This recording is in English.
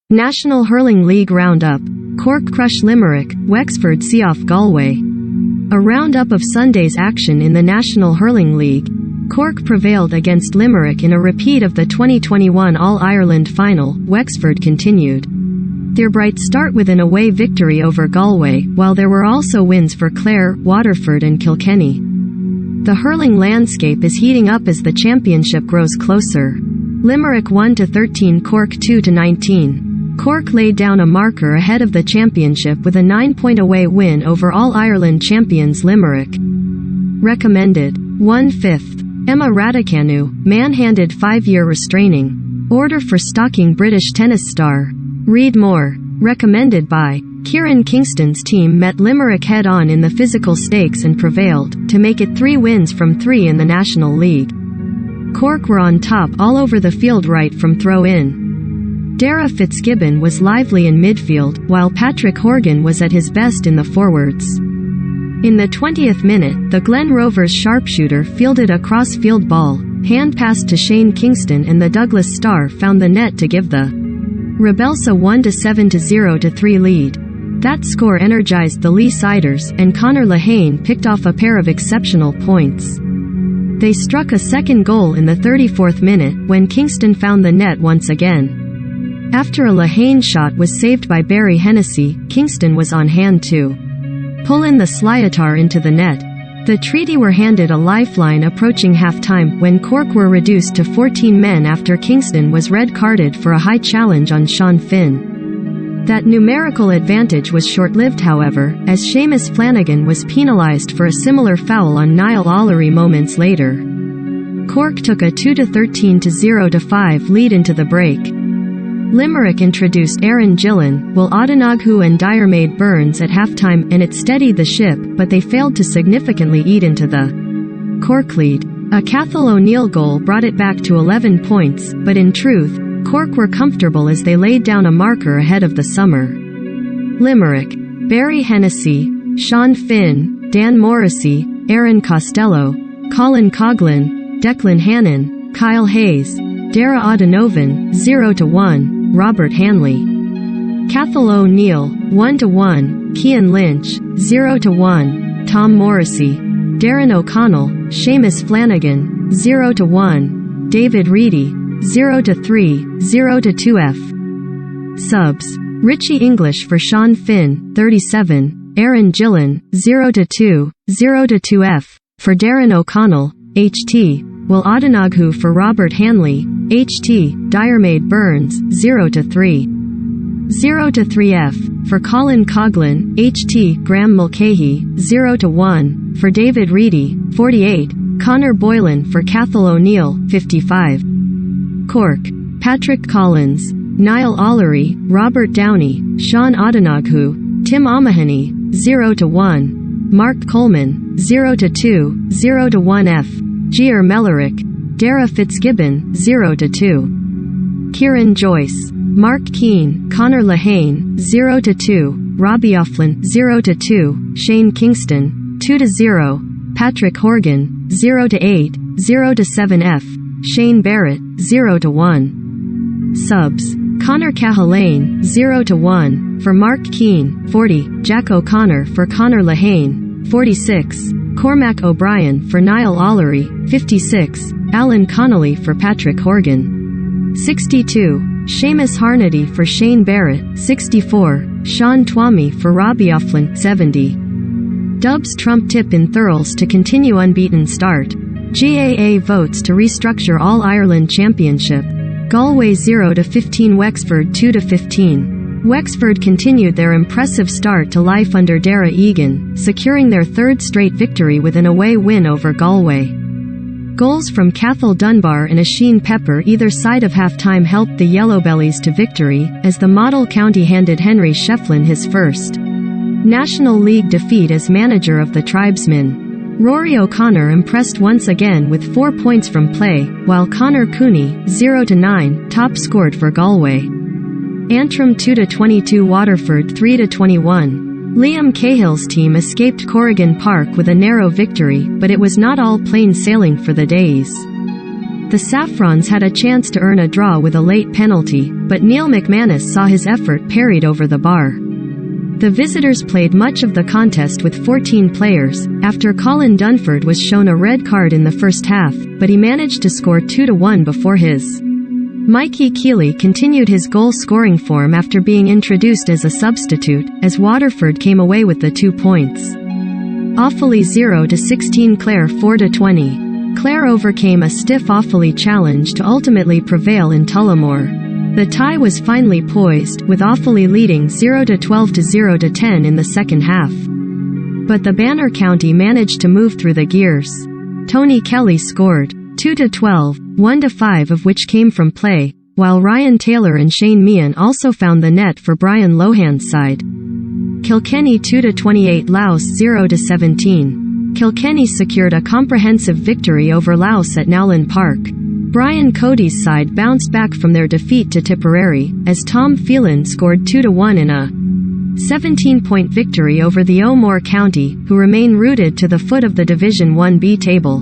National Hurling League Roundup. Cork crush Limerick, Wexford see off Galway. A roundup of Sunday's action in the National Hurling League. Cork prevailed against Limerick in a repeat of the 2021 All-Ireland final. Wexford continued their bright start with an away victory over Galway, while there were also wins for Clare, Waterford and Kilkenny. The hurling landscape is heating up as the championship grows closer. Limerick 1-13, Cork 2-19. Cork laid down a marker ahead of the championship with a 9-point away win over All-Ireland champions Limerick. Recommended. 1/5. Emma Raducanu, man-handed 5-year restraining order for stalking British tennis star. Read more. Recommended by Kieran. Kingston's team met Limerick head-on in the physical stakes and prevailed, to make it 3 wins from 3 in the National League. Cork were on top all over the field right from throw-in. Dara Fitzgibbon was lively in midfield, while Patrick Horgan was at his best in the forwards. In the 20th minute, the Glen Rovers sharpshooter fielded a cross-field ball, hand-passed to Shane Kingston, and the Douglas star found the net to give the Rebels a 1-7-0-3 lead. That score energized the Lee-siders, and Conor Lehane picked off a pair of exceptional points. They struck a second goal in the 34th minute, when Kingston found the net once again. After a Lehane shot was saved by Barry Hennessy, Kingston was on hand to pull in the Slyatar into the net. The Treaty were handed a lifeline approaching half-time, when Cork were reduced to 14 men after Kingston was red-carded for a high challenge on Sean Finn. That numerical advantage was short-lived, however, as Seamus Flanagan was penalised for a similar foul on Niall Ollery moments later. Cork took a 2-13-0-5 lead into the break. Limerick introduced Aaron Gillan, Will Odenoghu and Diarmaid Burns at halftime, and it steadied the ship, but they failed to significantly eat into the Cork lead. A Cathal O'Neill goal brought it back to 11 points, but in truth, Cork were comfortable as they laid down a marker ahead of the summer. Limerick. Barry Hennessy, Sean Finn, Dan Morrissey, Aaron Costello, Colin Coughlin, Declan Hannon, Kyle Hayes, Dara Odenovan, 0-1, Robert Hanley. Cathal O'Neill, 1-1, Cian Lynch, 0-1, Tom Morrissey, Darren O'Connell, Seamus Flanagan, 0-1, David Reedy, 0-3, 0-2F. Subs. Richie English for Sean Finn, 37, Aaron Gillan, 0-2, 0-2F. For Darren O'Connell, HT. Will Odenoghu for Robert Hanley, HT, Diarmaid Burns, 0-3. 0-3F. For Colin Coughlin, HT, Graham Mulcahy, 0-1. For David Reedy, 48. Connor Boylan for Cathal O'Neill, 55. Cork. Patrick Collins, Niall Ollery, Robert Downey, Sean Odenoghu, Tim O'Mahony, 0-1. Mark Coleman, 0-2, 0-1F. Gier Mellerick, Dara Fitzgibbon, 0-2. Kieran Joyce, Mark Keane, Conor Lehane, 0-2, Robbie O'Flynn, 0-2, Shane Kingston, 2-0, Patrick Horgan, 0-8, 0-7F, Shane Barrett, 0-1. Subs. Conor Cahalane, 0-1, for Mark Keane, 40, Jack O'Connor for Conor Lehane, 46. Cormac O'Brien for Niall Ollery, 56, Alan Connolly for Patrick Horgan, 62, Seamus Harnedy for Shane Barrett, 64, Sean Twomey for Robbie O'Flynn, 70. Dubs trump tip in Thurles to continue unbeaten start. GAA votes to restructure All-Ireland Championship. Galway 0-15, Wexford 2-15. Wexford continued their impressive start to life under Dara Egan, securing their 3rd straight victory with an away win over Galway. Goals from Cathal Dunbar and Oisin Pepper either side of half-time helped the Yellowbellies to victory, as the model county handed Henry Shefflin his first National League defeat as manager of the Tribesmen. Rory O'Connor impressed once again with 4 points from play, while Conor Cooney, 0-9, top scored for Galway. Antrim 2-22, Waterford 3-21. Liam Cahill's team escaped Corrigan Park with a narrow victory, but it was not all plain sailing for the Days. The Saffrons had a chance to earn a draw with a late penalty, but Neil McManus saw his effort parried over the bar. The visitors played much of the contest with 14 players, after Colin Dunford was shown a red card in the first half, but he managed to score 2-1 before his Mikey Keeley continued his goal-scoring form after being introduced as a substitute, as Waterford came away with the 2 points. Offaly 0-16 Clare 4-20. Clare overcame a stiff Offaly challenge to ultimately prevail in Tullamore. The tie was finely poised, with Offaly leading 0-12 to 0-10 in the second half. But the Banner County managed to move through the gears. Tony Kelly scored 2-12, 1-5 of which came from play, while Ryan Taylor and Shane Meehan also found the net for Brian Lohan's side. Kilkenny 2-28 Louth 0-17. Kilkenny secured a comprehensive victory over Louth at Nowlan Park. Brian Cody's side bounced back from their defeat to Tipperary, as Tom Phelan scored 2-1 in a 17-point victory over the O'More County, who remain rooted to the foot of the Division 1B table.